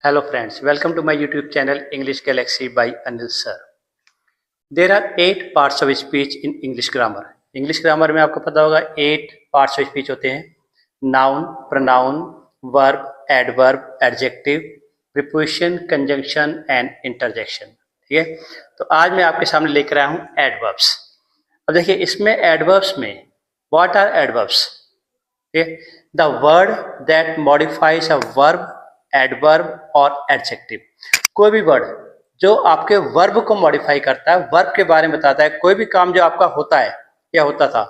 Hello friends, welcome to my YouTube channel English Galaxy by Anil Sir. There are 8 parts of speech in English grammar. English grammar में आपको पता होगा 8 parts of speech होते हैं. Noun, pronoun, verb, adverb, adjective, preposition, conjunction and interjection. ठीक है, तो आज मैं आपके सामने लेकर आया हूँ adverbs. अब देखिए इसमें adverbs में what are adverbs? The word that modifies a verb, adverb और adjective. कोई भी वर्ड जो आपके वर्ब को मॉडिफाई करता है, वर्ब के बारे में बताता है, कोई भी काम जो आपका होता है या होता था,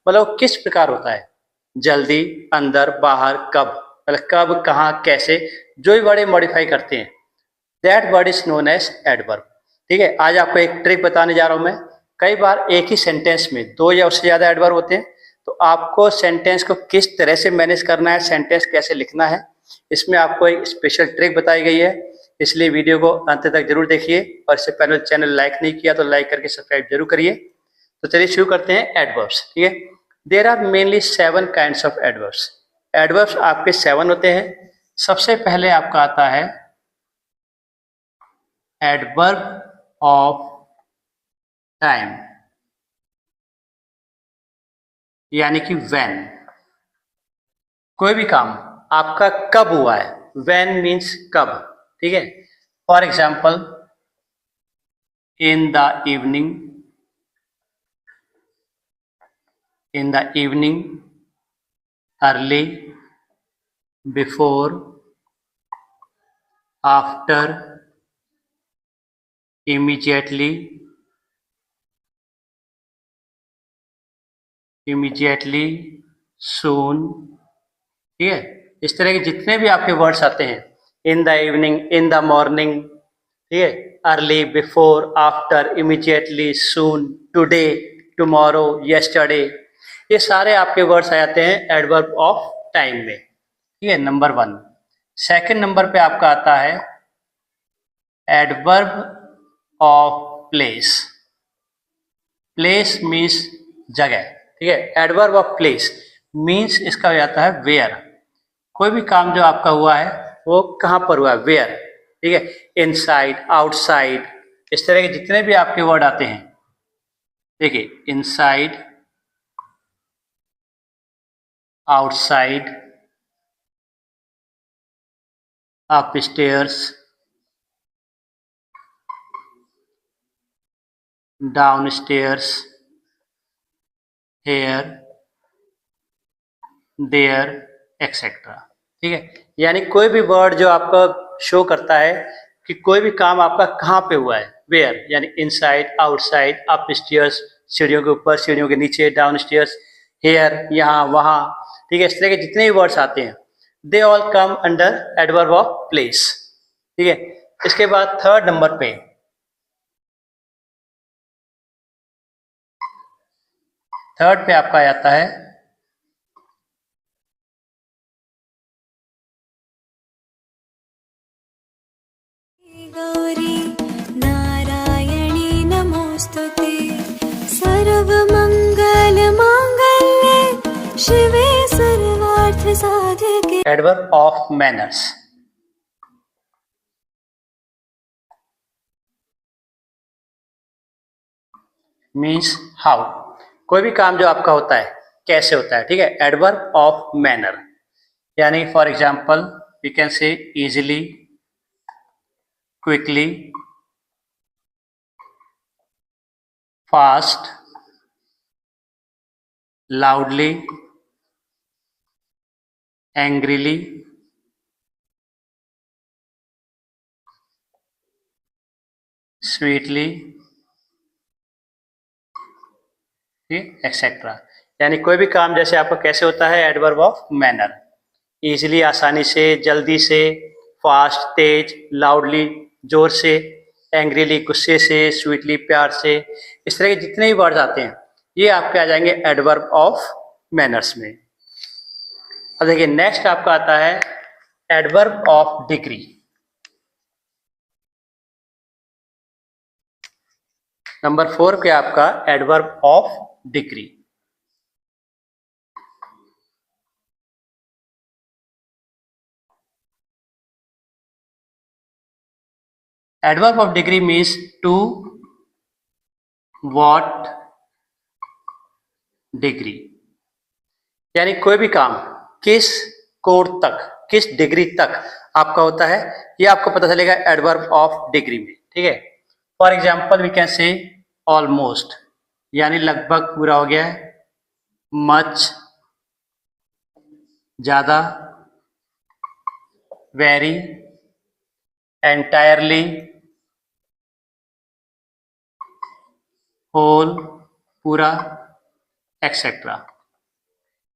मतलब किस प्रकार होता है, जल्दी, अंदर, बाहर, कब, मतलब कब, कहाँ, कैसे, जो भी वर्ड मॉडिफाई करते हैं, that word is known as adverb. ठीक है, आज आपको एक ट्रिक बताने जा रहा हूं मैं. कई बार एक ही सेंटेंस में 2 या उससे ज्यादा एडवर्ब होते हैं, तो आपको सेंटेंस को किस तरह से मैनेज करना है, सेंटेंस कैसे लिखना है, इसमें आपको एक स्पेशल ट्रिक बताई गई है. इसलिए वीडियो को अंत तक जरूर देखिए और इससे पहले चैनल लाइक नहीं किया तो लाइक करके सब्सक्राइब जरूर करिए. तो चलिए शुरू करते हैं एडवर्ब्स. ठीक है, there are mainly 7 kinds of adverbs. Adverbs आपके 7 होते हैं. सबसे पहले आपका आता है एडवर्ब ऑफ टाइम, यानी कि व्हेन. कोई भी काम आपका कब हुआ है, व्हेन मीन्स कब. ठीक है, for example in the evening, in the evening, early, before, after, immediately, soon. ठीक है, इस तरह के जितने भी आपके वर्ड्स आते हैं, in the evening, in the morning, ठीक है, अर्ली, बिफोर, आफ्टर, इमीडिएटली, सून, टुडे, टुमारो, यस्टरडे, ये सारे आपके वर्ड्स आ जाते हैं एडवर्ब ऑफ टाइम में. ठीक है, नंबर 1. सेकंड नंबर पे आपका आता है adverb of place. Place means जगह. ठीक है, एडवर्ब ऑफ प्लेस मीन्स इसका हो जाता है वेयर. कोई भी काम जो आपका हुआ है वो कहाँ पर हुआ है, वेयर. ठीक है, इनसाइड, आउटसाइड, इस तरह के जितने भी आपके वर्ड आते हैं, देखिए inside, outside, upstairs, downstairs, here, there, etcetera. ठीक है, यानी कोई भी वर्ड जो आपका शो करता है कि कोई भी काम आपका कहाँ पे हुआ है, वेयर, यानी इनसाइड, आउटसाइड, अपस्टेयर्स, सीढ़ियों के ऊपर, सीढ़ियों के नीचे, डाउनस्टेयर्स, हेयर, यहाँ, वहाँ. ठीक है, इस तरह के जितने भी वर्ड्स आते हैं they all come under adverb of place. ठीक है, इसके बाद थर्ड नंबर पे आपका आता है गौरी नारायणी नमोस्तुते सर्वमंगल मांगल्ये शिवे सर्वार्थ साधिके. Adverb of manners. Means how. कोई भी काम जो आपका होता है कैसे होता है. ठीक है, एडवर्ब ऑफ मैनर, यानी for example we can say easily, quickly, fast, loudly, angrily, sweetly, etcetera. यानी कोई भी काम जैसे आपका कैसे होता है, एडवर्ब ऑफ मैनर. इजिली, आसानी से, जल्दी से, फास्ट, तेज, लाउडली, जोर से, एंग्रीली, गुस्से से, स्वीटली, प्यार से, इस तरह के जितने भी वर्ड्स आते हैं ये आपके आ जाएंगे एडवर्ब ऑफ मैनर्स में. अब देखिए नेक्स्ट आपका आता है एडवर्ब ऑफ डिग्री. नंबर 4 पे आपका adverb of degree. Adverb of degree means to what degree, यानी कोई भी काम किस कोड तक, किस डिग्री तक आपका होता है, ये आपको पता चलेगा एडवर्ब ऑफ डिग्री में। ठीक है, for example we can say almost, यानी लगभग पूरा हो गया है, मच ज्यादा, वेरी, एंटायरली, होल पूरा, एक्सेट्रा,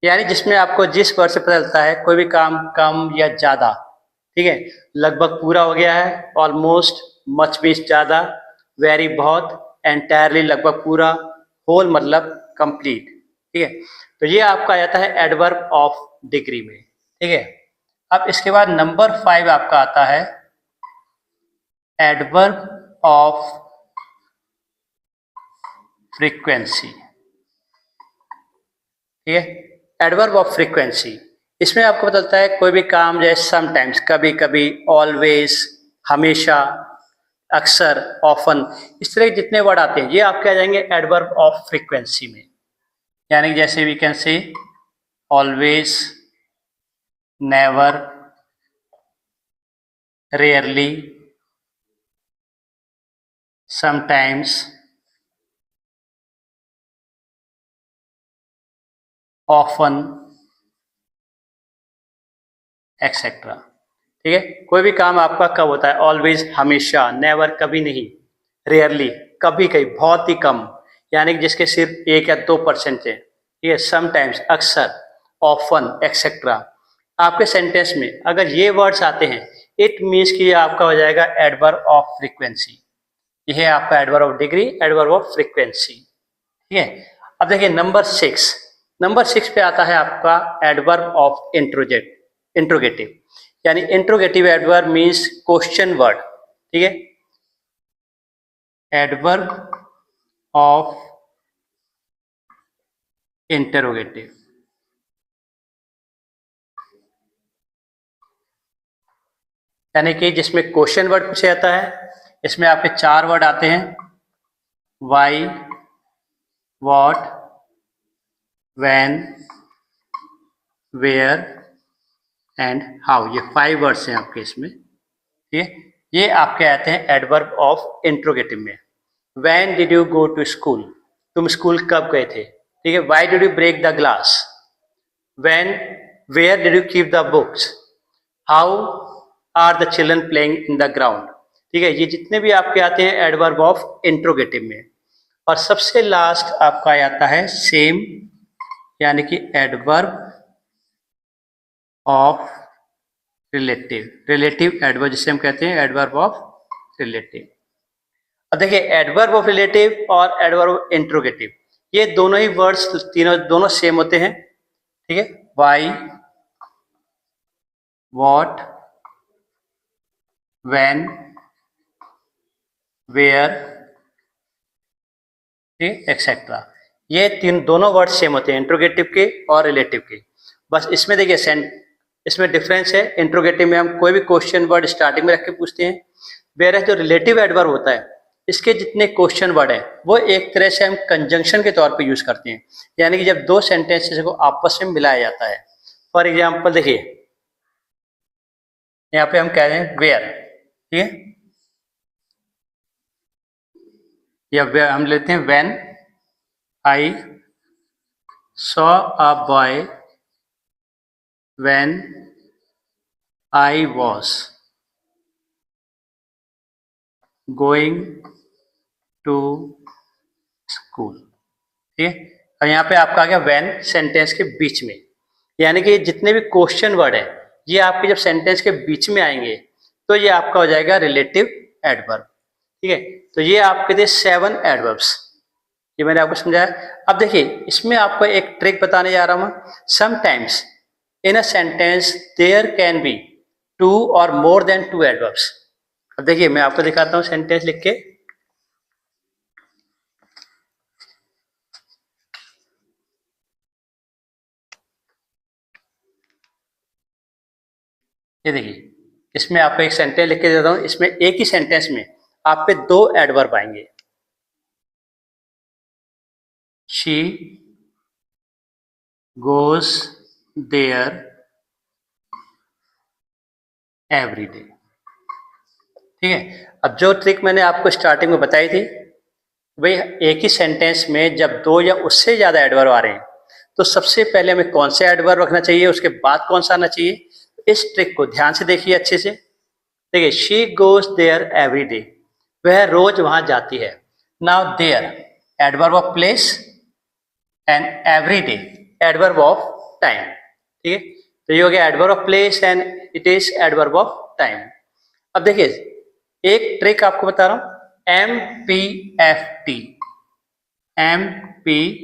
यानी जिसमें आपको जिस वर्ड से पता चलता है कोई भी काम कम या ज्यादा। ठीक है, लगभग पूरा हो गया है, ऑलमोस्ट मच मीन्स ज्यादा, वेरी बहुत, एंटायरली लगभग पूरा, होल मतलब कंप्लीट। ठीक है, तो ये आपका आ जाता है एडवर्ब ऑफ डिग्री में। ठीक है, अब इसके बाद नंबर 5 आपका आता है एडवर्ब ऑफ फ्रीक्वेंसी। ठीक है, एडवर्ब ऑफ फ्रीक्वेंसी, इसमें आपको पता चलता है कोई भी काम जैसे समटाइम्स, कभी कभी, ऑलवेज हमेशा, अक्सर, ऑफन, इस तरह के जितने वर्ड आते हैं ये आपके आ जाएंगे एडवर्ब ऑफ फ्रीक्वेंसी में। यानी जैसे we can say always, never, rarely, sometimes, often, etcetera. ठीक है, कोई भी काम आपका कब होता है, ऑलवेज हमेशा, नेवर कभी नहीं, रेयरली कभी कहीं, बहुत ही कम, यानी कि जिसके सिर्फ 1 या 2% है। ठीक है, समटाइम्स अक्सर, ऑफन, एक्सेट्रा। आपके सेंटेंस में अगर ये वर्ड्स आते हैं इट मीन्स कि ये आपका हो जाएगा एडवर्ब ऑफ फ्रीक्वेंसी। यह है आपका adverb of degree, adverb of frequency. ठीक है, अब देखिए नंबर 6 पे आता है आपका एडवर्ब ऑफ इंट्रोगेटिव, यानी interrogative adverb means question word. ठीक है, एडवर्ब ऑफ इंटरोगेटिव, यानी कि जिसमें क्वेश्चन वर्ड पूछा जाता है। इसमें आपके 4 वर्ड आते हैं, why, what, when, where and how, ये 5 वर्ड्स हैं आपके इसमें। ठीक है, ये आपके आते हैं एडवर्ब ऑफ इंट्रोगेटिव में। When did you go to school, तुम स्कूल कब गए थे। ठीक है, why did you break the glass, when, where did you keep the books, how are the children playing in the ground. ठीक है, ये जितने भी आपके आते हैं एडवर्ब ऑफ इंट्रोगेटिव में। और सबसे लास्ट आपका आता है सेम, यानी कि एडवर्ब ऑफ रिलेटिव एडवर्ब, जिसे हम कहते हैं एडवर्ब ऑफ रिलेटिव। अब देखिए एडवर्ब ऑफ रिलेटिव और एडवर्ब ऑफ इंट्रोगेटिव, ये दोनों ही वर्ड्स दोनों सेम होते हैं। ठीक है, why, what, when, where, etcetera, ये दोनों वर्ड सेम होते हैं इंट्रोगेटिव के और रिलेटिव के। बस इसमें देखिए इसमें डिफरेंस है, इंट्रोगेटिव में हम कोई भी क्वेश्चन वर्ड स्टार्टिंग में रख के पूछते हैं, वेयर जो रिलेटिव एडवर्ब होता है इसके जितने क्वेश्चन वर्ड है वो एक तरह से हम कंजंक्शन के तौर पे यूज करते हैं, यानी कि जब दो सेंटेंसेस को आपस में मिलाया जाता है। फॉर एग्जाम्पल देखिए यहाँ पे हम कह रहे हैं वेयर, ठीक है, या हम लेते हैं when I saw a boy, when I was going to school. ठीक है, और यहाँ पे आपका आ गया व्हेन सेंटेंस के बीच में, यानी कि जितने भी क्वेश्चन वर्ड है ये आपके जब सेंटेंस के बीच में आएंगे तो ये आपका हो जाएगा रिलेटिव एडवर्ब। ठीक है, तो ये आपके थे 7 एडवर्ब्स, ये मैंने आपको समझाया। अब देखिए इसमें आपको एक ट्रिक बताने जा रहा हूँ। Sometimes in a sentence there can be 2 or more than 2 adverbs. अब देखिए मैं आपको दिखाता हूँ सेंटेंस लिख के। ये देखिए इसमें आपको एक सेंटेंस लिख के देता हूँ, इसमें एक ही सेंटेंस में आप पे दो एडवर्ब आएंगे, she goes there every day. ठीक है, अब जो ट्रिक मैंने आपको स्टार्टिंग में बताई थी, भाई एक ही सेंटेंस में जब दो या उससे ज्यादा एडवर्ब आ रहे हैं तो सबसे पहले हमें कौन से एडवर्ब रखना चाहिए, उसके बाद कौन सा आना चाहिए। इस ट्रिक को ध्यान से देखिए अच्छे से। देखिए, she goes there every day, वह रोज वहां जाती है। Now there adverb of place and every day adverb of time. ठीक है, तो ये हो गया adverb of place and it is adverb of time. अब देखिए, एक ट्रिक आपको बता रहा हूं, MPFT, MPFT।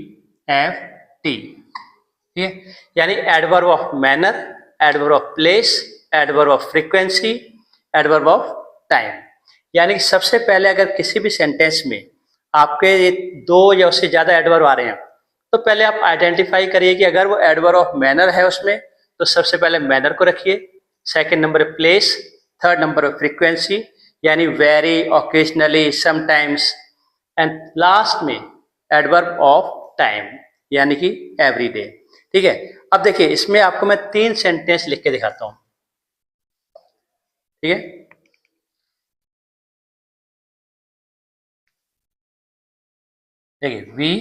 ठीक है, यानी adverb of manner, adverb of place, adverb of frequency, adverb of time. यानी कि सबसे पहले अगर किसी भी सेंटेंस में आपके दो या उससे ज्यादा एडवर्ब आ रहे हैं तो पहले आप आइडेंटिफाई करिए कि अगर वो एडवर्ब ऑफ मैनर है उसमें तो सबसे पहले मैनर को रखिए, सेकंड नंबर पे प्लेस, थर्ड नंबर पे फ्रीक्वेंसी यानी very, occasionally, sometimes, and last में एडवर्ब ऑफ टाइम यानी कि एवरी डे। ठीक है, अब देखिए इसमें आपको मैं 3 सेंटेंस लिख के दिखाता हूं। ठीक है, देखिए, we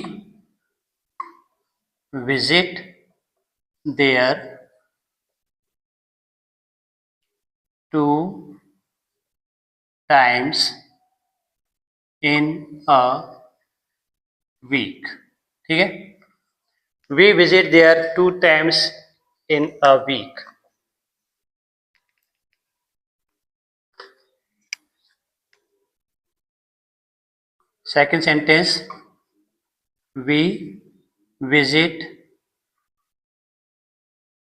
visit there 2 times in a week। ठीक है, we visit there 2 times in a week। Second sentence, we visit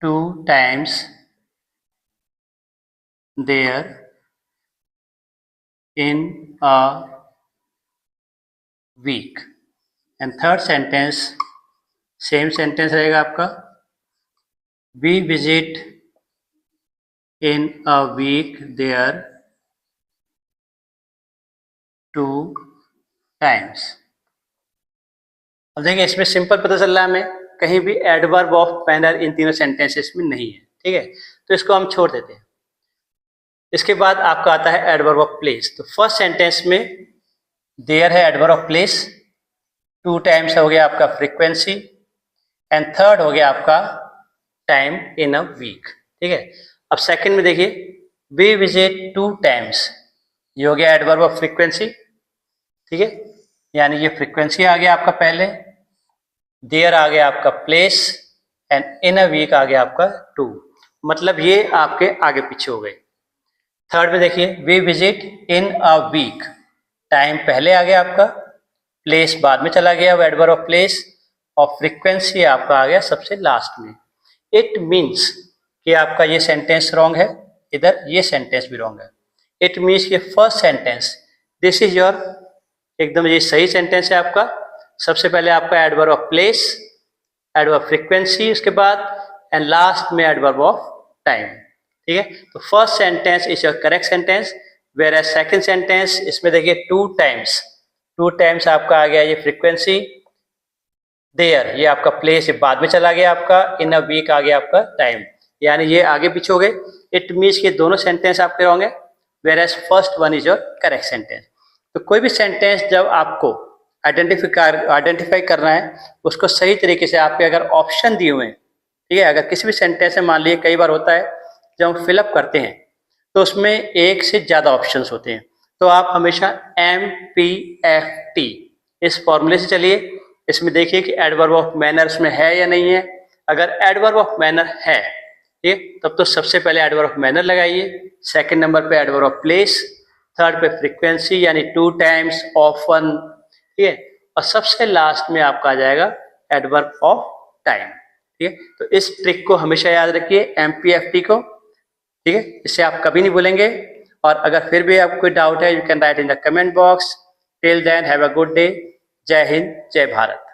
2 times there in a week। And third sentence same sentence रहेगा आपका, we visit in a week there 2 times। अब देखिए इसमें simple पता चल रहा है हमें, कहीं भी एडवर्ब ऑफ मैनर इन तीनों सेंटेंसेस में नहीं है। ठीक है, तो इसको हम छोड़ देते हैं। इसके बाद आपका आता है एडवर्ब ऑफ प्लेस। तो फर्स्ट सेंटेंस में देयर है एडवर्ब ऑफ प्लेस, 2 टाइम्स हो गया आपका फ्रीक्वेंसी, एंड थर्ड हो गया आपका टाइम इन अ वीक। ठीक है, अब सेकंड में देखिए, वी विजिट 2 टाइम्स, ये हो गया एडवर्ब ऑफ फ्रीक्वेंसी। ठीक है, यानी ये फ्रीक्वेंसी आ गया आपका पहले, देयर आ गया आपका place, and in a week आ गया आपका 2, मतलब ये आपके आगे पीछे हो गए। थर्ड में देखिए, we visit in a week, time पहले आ गया आपका, प्लेस बाद में चला गया, एडवर्ब ऑफ प्लेस, और फ्रीक्वेंसी आपका आ गया सबसे लास्ट में। इट मीन्स कि आपका ये सेंटेंस रॉन्ग है, इधर ये सेंटेंस भी रॉन्ग है। इट मीन्स कि first sentence this is your, एकदम ये सही सेंटेंस है आपका। सबसे पहले आपका adverb of place, adverb frequency, उसके बाद एंड लास्ट में एडवर्ब ऑफ टाइम। ठीक है, तो first sentence is your correct sentence, whereas second sentence इसमें देखिए 2 टाइम्स आपका आ गया ये फ्रीक्वेंसी, देयर ये आपका प्लेस ये बाद में चला गया आपका, इन अ वीक आ गया आपका टाइम, यानी ये आगे पीछे हो गए। इट मीन्स के दोनों सेंटेंस आपके रॉन्ग है, whereas first one is your correct sentence. तो कोई भी सेंटेंस जब आपको आइडेंटिफाई करना है, उसको सही तरीके से आपके अगर ऑप्शन दिए हुए हैं, ठीक है, अगर किसी भी सेंटेंस में मान लीजिए कई बार होता है जब हम फिलअप करते हैं तो उसमें एक से ज़्यादा ऑप्शंस होते हैं, तो आप हमेशा MPFT इस फॉर्मूले से चलिए। इसमें देखिए कि एडवर्ब ऑफ मैनर में है या नहीं है। अगर एडवर्ब ऑफ मैनर है, ठीक, तब तो सबसे पहले एडवर्ब ऑफ मैनर लगाइए, सेकंड नंबर पे एडवर्ब ऑफ प्लेस, थर्ड पे फ्रीक्वेंसी यानी 2 टाइम्स, ऑफन, ठीक है, और सबसे लास्ट में आपका आ जाएगा एडवर्ब ऑफ टाइम। ठीक है, तो इस ट्रिक को हमेशा याद रखिए, MPFT को। ठीक है, इससे आप कभी नहीं भूलेंगे। और अगर फिर भी आपको कोई डाउट है, you can write in the comment box. Till then have a good day. जय हिंद, जय भारत।